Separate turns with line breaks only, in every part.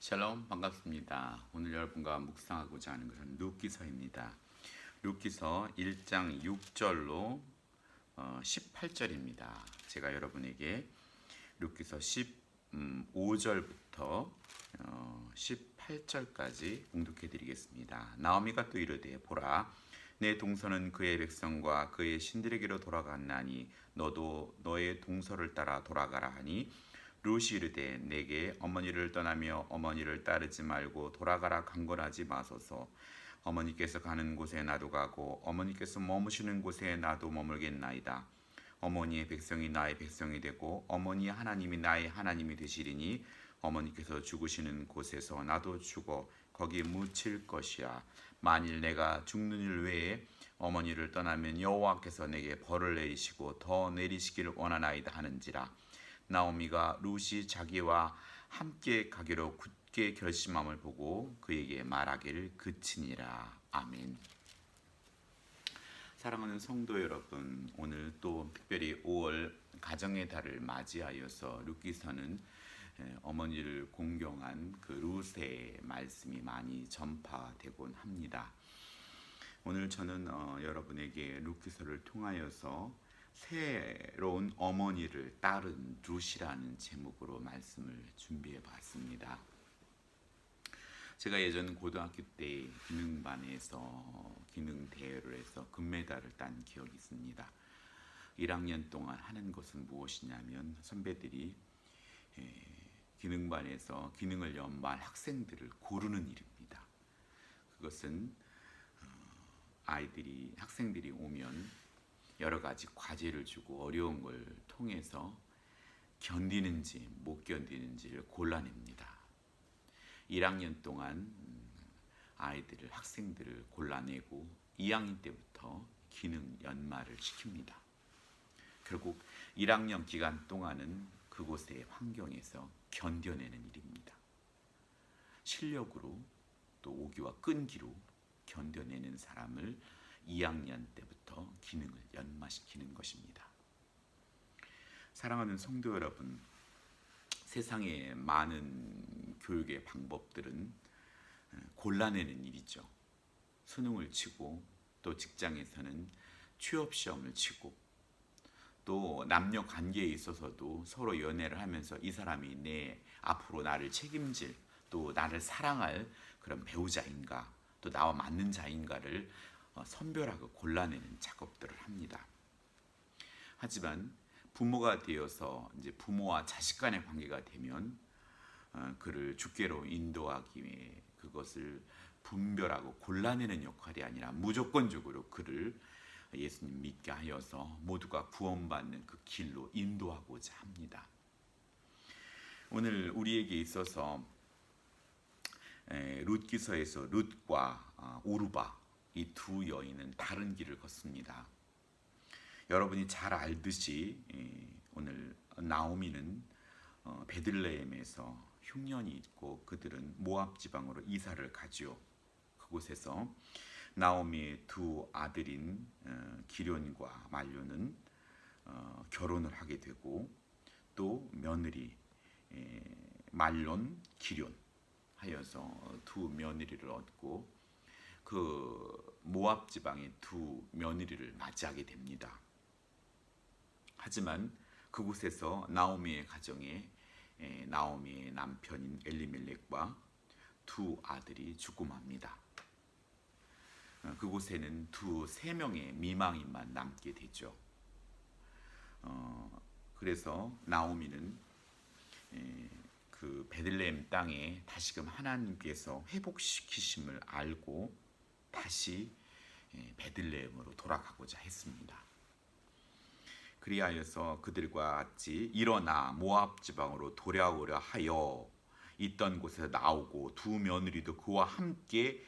샬롬 반갑습니다. 오늘 여러분과 묵상하고자 하는 것은 룻기서입니다. 룻기서 1장 6절로 18절입니다. 제가 여러분에게 룻기서 15절부터 18절까지 봉독해 드리겠습니다. 나오미가 또 이르되 보라 내 동서는 그의 백성과 그의 신들에게로 돌아갔나니 너도 너의 동서를 따라 돌아가라 하니 룻이 이르되 내게 어머니를 떠나며 어머니를 따르지 말고 돌아가라 강권하지 마소서. 어머니께서 가는 곳에 나도 가고 어머니께서 머무시는 곳에 나도 머물겠나이다. 어머니의 백성이 나의 백성이 되고 어머니 하나님이 나의 하나님이 되시리니 어머니께서 죽으시는 곳에서 나도 죽어 거기 묻힐 것이야. 만일 내가 죽는 일 외에 어머니를 떠나면 여호와께서 내게 벌을 내리시고 더 내리시기를 원하나이다 하는지라. 나오미가 룻이 자기와 함께 가기로 굳게 결심함을 보고 그에게 말하기를 그치니라. 아멘. 사랑하는 성도 여러분, 오늘 또 특별히 5월 가정의 달을 맞이하여서 룻기서는 어머니를 공경한 그 룻의 말씀이 많이 전파되곤 합니다. 오늘 저는 여러분에게 룻기서를 통하여서 새로운 어머니를 따른 룻이라는 제목으로 말씀을 준비해 봤습니다. 제가 예전 고등학교 때 기능반에서 기능 대회를 해서 금메달을 딴 기억이 있습니다. 1학년 동안 하는 것은 무엇이냐면 선배들이 기능반에서 기능을 연마할 학생들을 고르는 일입니다. 그것은 학생들이 오면 여러 가지 과제를 주고 어려운 걸 통해서 견디는지 못 견디는지를 골라냅니다. 1학년 동안 학생들을 골라내고 2학년 때부터 기능 연마를 시킵니다. 결국 1학년 기간 동안은 그곳의 환경에서 견뎌내는 일입니다. 실력으로 또 오기와 끈기로 견뎌내는 사람을 2학년 때부터 기능을 연마시키는 것입니다. 사랑하는 성도 여러분, 세상의 많은 교육의 방법들은 골라내는 일이죠. 수능을 치고 또 직장에서는 취업 시험을 치고 또 남녀 관계에 있어서도 서로 연애를 하면서 이 사람이 앞으로 나를 책임질 또 나를 사랑할 그런 배우자인가 또 나와 맞는 자인가를 선별하고 골라내는 작업들을 합니다. 하지만 부모가 되어서 이제 부모와 자식 간의 관계가 되면 그를 주께로 인도하기 위해 그것을 분별하고 골라내는 역할이 아니라 무조건적으로 그를 예수님 믿게 하여서 모두가 구원받는 그 길로 인도하고자 합니다. 오늘 우리에게 있어서 룻기서에서 룻과 오르바 이 두 여인은 다른 길을 걷습니다. 여러분이 잘 알듯이 오늘 나오미는 베들레헴에서 흉년이 있고 그들은 모압 지방으로 이사를 가지요. 그곳에서 나오미의 두 아들인 기럨과 말료는 결혼을 하게 되고 또 며느리 말론, 기럨 하여서 두 며느리를 얻고 그 모압 지방의 두 며느리를 맞이하게 됩니다. 하지만 그곳에서 나오미의 가정에 나오미의 남편인 엘리멜렉과 두 아들이 죽고 맙니다. 그곳에는 세 명의 미망인만 남게 되죠. 그래서 나오미는 그 베들레헴 땅에 다시금 하나님께서 회복시키심을 알고 다시 베들레헴으로 돌아가고자 했습니다. 그리하여서 그들과 같이 일어나 모압 지방으로 돌아오려 하여 있던 곳에서 나오고 두 며느리도 그와 함께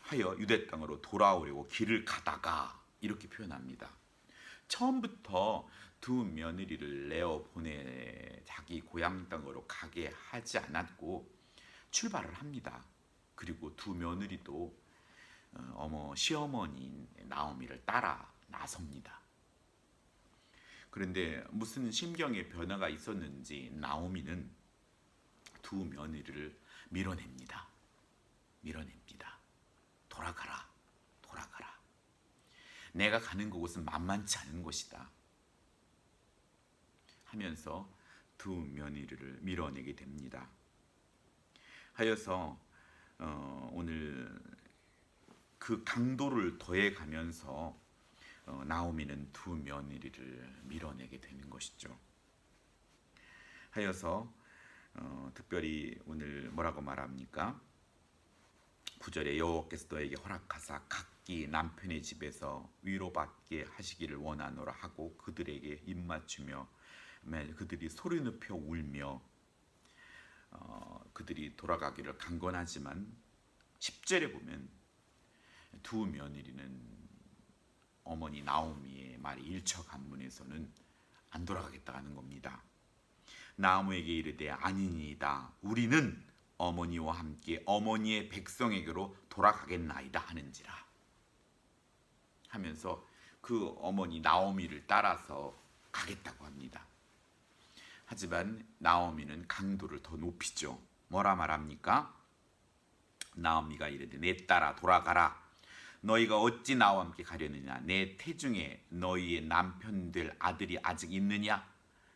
하여 유대 땅으로 돌아오려고 길을 가다가 이렇게 표현합니다. 처음부터 두 며느리를 내어 보내 자기 고향 땅으로 가게 하지 않았고 출발을 합니다. 그리고 두 며느리도 시어머니인 나오미를 따라 나섭니다. 그런데 무슨 심경의 변화가 있었는지 나오미는 두 며느리를 밀어냅니다. 돌아가라, 돌아가라. 내가 가는 그곳은 만만치 않은 곳이다 하면서 두 며느리를 밀어내게 됩니다. 하여서 오늘 그 강도를 더해가면서 나오미는 두 며느리를 밀어내게 되는 것이죠. 하여서 특별히 오늘 뭐라고 말합니까? 9절에 여호와께서 너에게 허락하사 각기 남편의 집에서 위로받게 하시기를 원하노라 하고 그들에게 입맞추며 그들이 소리 높여 울며 그들이 돌아가기를 강권하지만 10절에 보면 두 며느리는 어머니 나오미의 말이 일처간문에서는 안 돌아가겠다 하는 겁니다. 나오미에게 이르되 아니니이다 우리는 어머니와 함께 어머니의 백성에게로 돌아가겠나이다 하는지라 하면서 그 어머니 나오미를 따라서 가겠다고 합니다. 하지만 나오미는 강도를 더 높이죠. 뭐라 말합니까? 나오미가 이르되 내 딸아 돌아가라. 너희가 어찌 나와 함께 가려느냐? 내 태중에 너희의 남편 될 아들이 아직 있느냐?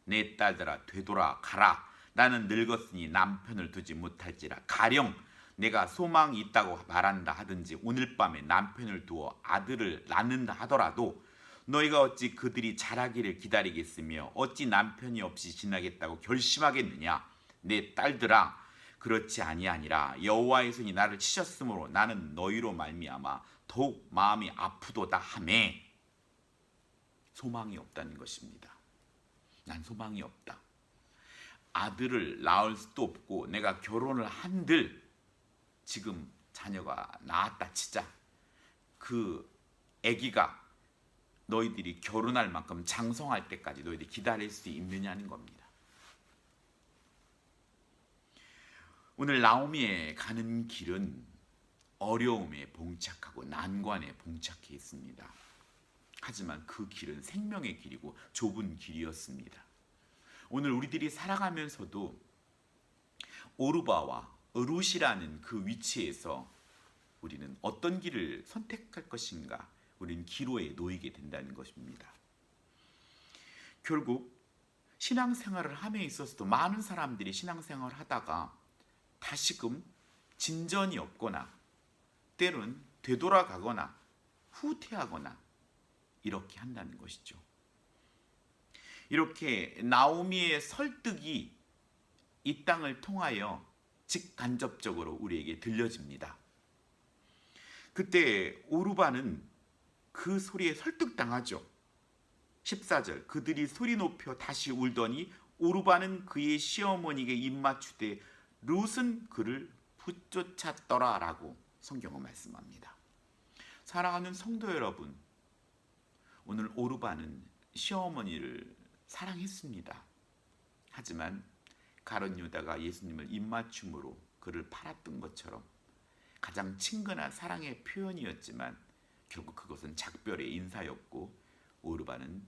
내 딸들아 되돌아가라. 나는 늙었으니 남편을 두지 못할지라. 가령 내가 소망이 있다고 말한다 하든지 오늘 밤에 남편을 두어 아들을 낳는다 하더라도 너희가 어찌 그들이 자라기를 기다리겠으며 어찌 남편이 없이 지나겠다고 결심하겠느냐? 내 딸들아 그렇지 아니하니라. 여호와의 손이 나를 치셨으므로 나는 너희로 말미암아 더욱 마음이 아프도다 하매 소망이 없다는 것입니다. 난 소망이 없다. 아들을 낳을 수도 없고 내가 결혼을 한들 지금 자녀가 낳았다 치자. 그 아기가 너희들이 결혼할 만큼 장성할 때까지 너희들이 기다릴 수 있느냐는 겁니다. 오늘 나오미에 가는 길은 어려움에 봉착하고 난관에 봉착해 있습니다. 하지만 그 길은 생명의 길이고 좁은 길이었습니다. 오늘 우리들이 살아가면서도 오르바와 룻이라는 그 위치에서 우리는 어떤 길을 선택할 것인가? 우리는 기로에 놓이게 된다는 것입니다. 결국 신앙생활을 함에 있어서도 많은 사람들이 신앙생활을 하다가 다시금 진전이 없거나 때론 되돌아가거나 후퇴하거나 이렇게 한다는 것이죠. 이렇게 나오미의 설득이 이 땅을 통하여 직간접적으로 우리에게 들려집니다. 그때 오르바는 그 소리에 설득당하죠. 14절 그들이 소리 높여 다시 울더니 오르바는 그의 시어머니에게 입맞추되 룻은 그를 붙쫓았더라 라고 성경은 말씀합니다. 사랑하는 성도 여러분, 오늘 오르바는 시어머니를 사랑했습니다. 하지만 가룟 유다가 예수님을 입맞춤으로 그를 팔았던 것처럼 가장 친근한 사랑의 표현이었지만 결국 그것은 작별의 인사였고 오르바는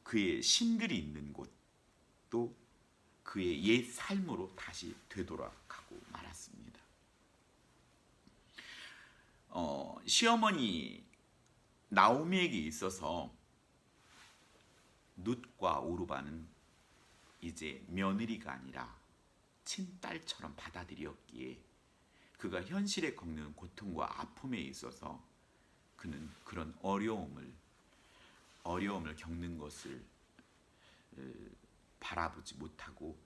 그의 신들이 있는 곳 또 그의 옛 삶으로 다시 되돌아가고 말았습니다. 시어머니 나오미에게 있어서 룻과 오르바는 이제 며느리가 아니라 친딸처럼 받아들였기에 그가 현실에 겪는 고통과 아픔에 있어서 그는 그런 어려움을 겪는 것을 바라보지 못하고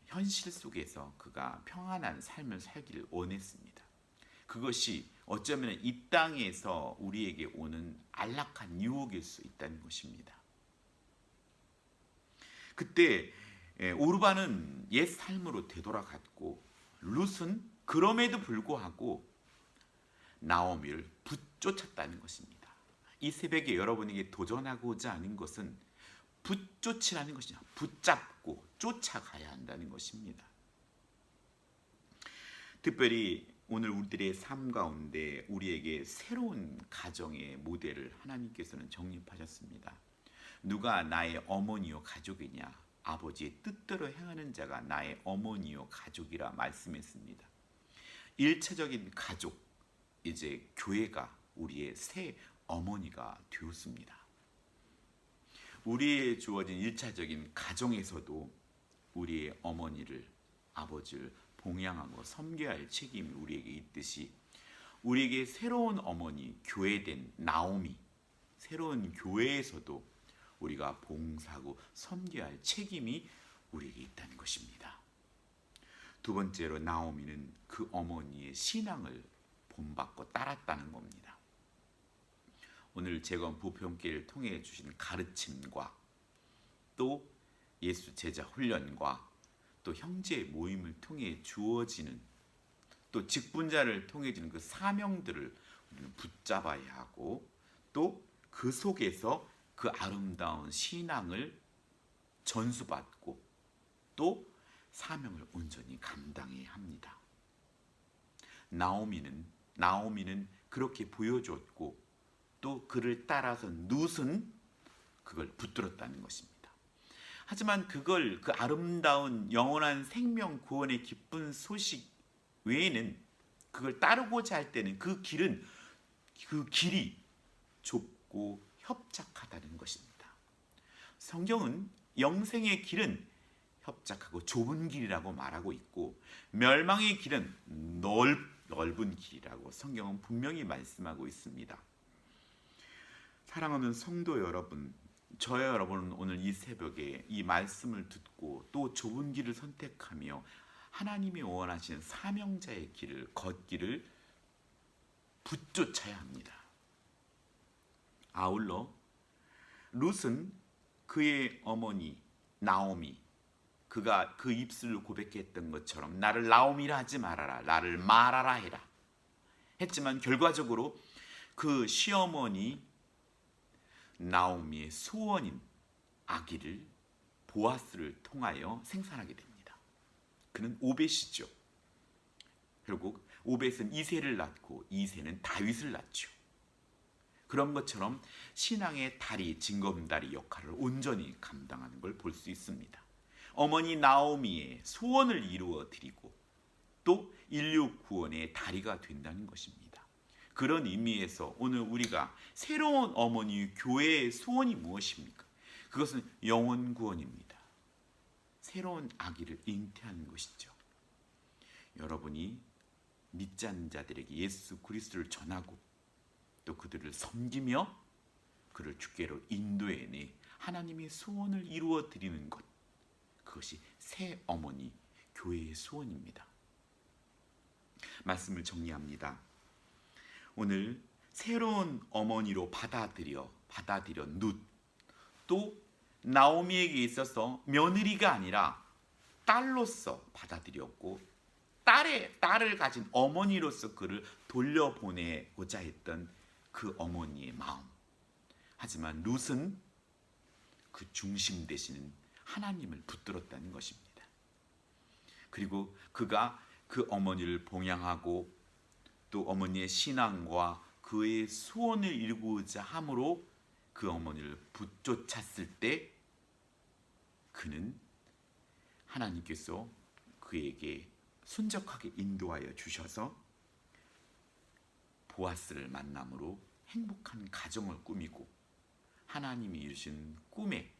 현실 속에서 그가 평안한 삶을 살기를 원했습니다. 그것이 어쩌면 이 땅에서 우리에게 오는 안락한 유혹일 수 있다는 것입니다. 그때 오르바는 옛 삶으로 되돌아갔고 룻은 그럼에도 불구하고 나오미를 붙쫓았다는 것입니다. 이 새벽에 여러분에게 도전하고자 하는 것은 붙쫓으라는 것이냐, 붙잡고 쫓아가야 한다는 것입니다. 특별히 오늘 우리들의 삶 가운데 우리에게 새로운 가정의 모델을 하나님께서는 정립하셨습니다. 누가 나의 어머니요 가족이냐? 아버지의 뜻대로 행하는 자가 나의 어머니요 가족이라 말씀했습니다. 일차적인 가족, 이제 교회가 우리의 새 어머니가 되었습니다. 우리의 주어진 일차적인 가정에서도 우리의 어머니를, 아버지를 봉양하고 섬겨야 할 책임이 우리에게 있듯이 우리에게 새로운 어머니, 교회된 나오미, 새로운 교회에서도 우리가 봉사하고 섬겨야 할 책임이 우리에게 있다는 것입니다. 두 번째로 나오미는 그 어머니의 신앙을 본받고 따랐다는 겁니다. 오늘 재건 부평교회를 통해 주신 가르침과 또 예수 제자 훈련과 또 형제 모임을 통해 주어지는 또 직분자를 통해 주는 그 사명들을 우리는 붙잡아야 하고 또 그 속에서 그 아름다운 신앙을 전수받고 또 사명을 온전히 감당해야 합니다. 나오미는 그렇게 보여줬고 또 그를 따라서 룻은 그걸 붙들었다는 것입니다. 하지만 그걸 그 아름다운 영원한 생명 구원의 기쁜 소식 외에는 그걸 따르고자 할 때는 그 길이 좁고 협착하다는 것입니다. 성경은 영생의 길은 협착하고 좁은 길이라고 말하고 있고 멸망의 길은 넓은 길이라고 성경은 분명히 말씀하고 있습니다. 사랑하는 성도 여러분, 저와 여러분은 오늘 이 새벽에 이 말씀을 듣고 또 좁은 길을 선택하며 하나님이 원하시는 사명자의 길을 걷기를 붙쫓아야 합니다. 아울러 룻은 그의 어머니 나오미, 그가 그 입술로 고백했던 것처럼 나를 나오미라 하지 말아라, 나를 마라라 해라 했지만 결과적으로 그 시어머니 나오미의 소원인 아기를 보아스를 통하여 생산하게 됩니다. 그는 오벳이죠. 결국 오벳은 이새를 낳고 이새는 다윗을 낳죠. 그런 것처럼 신앙의 다리, 징검다리 역할을 온전히 감당하는 걸 볼 수 있습니다. 어머니 나오미의 소원을 이루어 드리고 또 인류 구원의 다리가 된다는 것입니다. 그런 의미에서 오늘 우리가 새로운 어머니 교회의 소원이 무엇입니까? 그것은 영혼 구원입니다. 새로운 아기를 잉태하는 것이죠. 여러분이 믿지 않는 자들에게 예수 그리스도를 전하고 또 그들을 섬기며 그를 주께로 인도해내 하나님의 소원을 이루어 드리는 것, 그것이 새 어머니 교회의 소원입니다. 말씀을 정리합니다. 오늘 새로운 어머니로 받아들여 룻, 또 나오미에게 있어서 며느리가 아니라 딸로서 받아들였고 딸을 가진 어머니로서 그를 돌려보내고자 했던 그 어머니의 마음. 하지만 룻은 그 중심 되시는 하나님을 붙들었다는 것입니다. 그리고 그가 그 어머니를 봉양하고 또 어머니의 신앙과 그의 소원을 이루고자 함으로 그 어머니를 붙쫓았을 때 그는 하나님께서 그에게 순적하게 인도하여 주셔서 보아스를 만남으로 행복한 가정을 꾸미고 하나님이 이루신 꿈에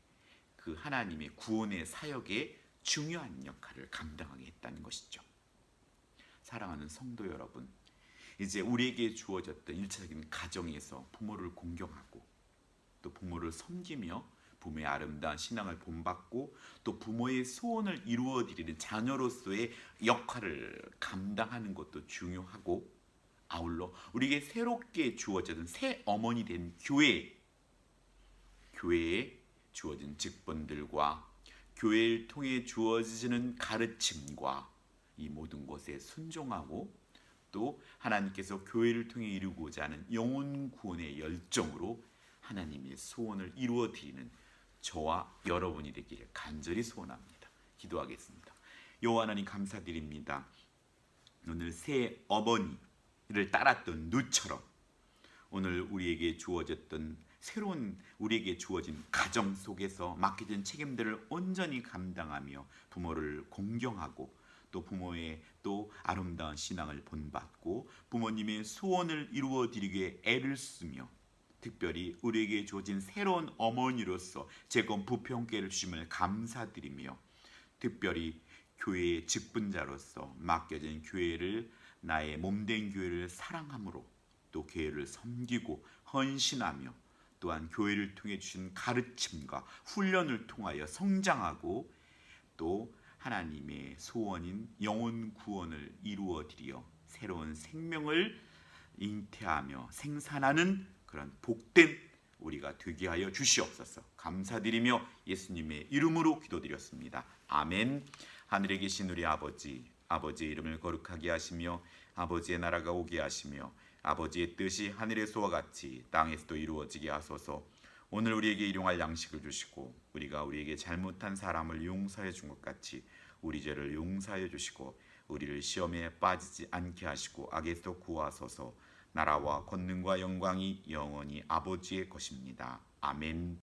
그 하나님의 구원의 사역에 중요한 역할을 감당하게 했다는 것이죠. 사랑하는 성도 여러분, 이제 우리에게 주어졌던 일차적인 가정에서 부모를 공경하고 또 부모를 섬기며 부모의 아름다운 신앙을 본받고 또 부모의 소원을 이루어 드리는 자녀로서의 역할을 감당하는 것도 중요하고 아울러 우리에게 새롭게 주어진 새 어머니 된 교회에 주어진 직분들과 교회를 통해 주어지는 가르침과 이 모든 것에 순종하고 또 하나님께서 교회를 통해 이루고자 하는 영혼 구원의 열정으로 하나님의 소원을 이루어 드리는 저와 여러분이 되기를 간절히 소원합니다. 기도하겠습니다. 여호와 하나님 감사드립니다. 오늘 새 어머니를 따랐던 룻처럼 오늘 우리에게 주어졌던 새로운 우리에게 주어진 가정 속에서 맡겨진 책임들을 온전히 감당하며 부모를 공경하고 또 부모의 또 아름다운 신앙을 본받고 부모님의 소원을 이루어 드리기에 애를 쓰며 특별히 우리에게 주어진 새로운 어머니로서 제공 부평계를 주심을 감사드리며 특별히 교회의 직분자로서 맡겨진 교회를 나의 몸된 교회를 사랑함으로 또 교회를 섬기고 헌신하며 또한 교회를 통해 주신 가르침과 훈련을 통하여 성장하고 또 하나님의 소원인 영혼 구원을 이루어 드리어 새로운 생명을 잉태하며 생산하는 그런 복된 우리가 되게 하여 주시옵소서. 감사드리며 예수님의 이름으로 기도드렸습니다. 아멘. 하늘에 계신 우리 아버지, 아버지의 이름을 거룩하게 하시며 아버지의 나라가 오게 하시며 아버지의 뜻이 하늘에서와 같이 땅에서도 이루어지게 하소서. 오늘 우리에게 일용할 양식을 주시고 우리가 우리에게 잘못한 사람을 용서해 준 것 같이 우리 죄를 용서하여 주시고 우리를 시험에 빠지지 않게 하시고 악에서 구하소서. 나라와 권능과 영광이 영원히 아버지의 것입니다. 아멘.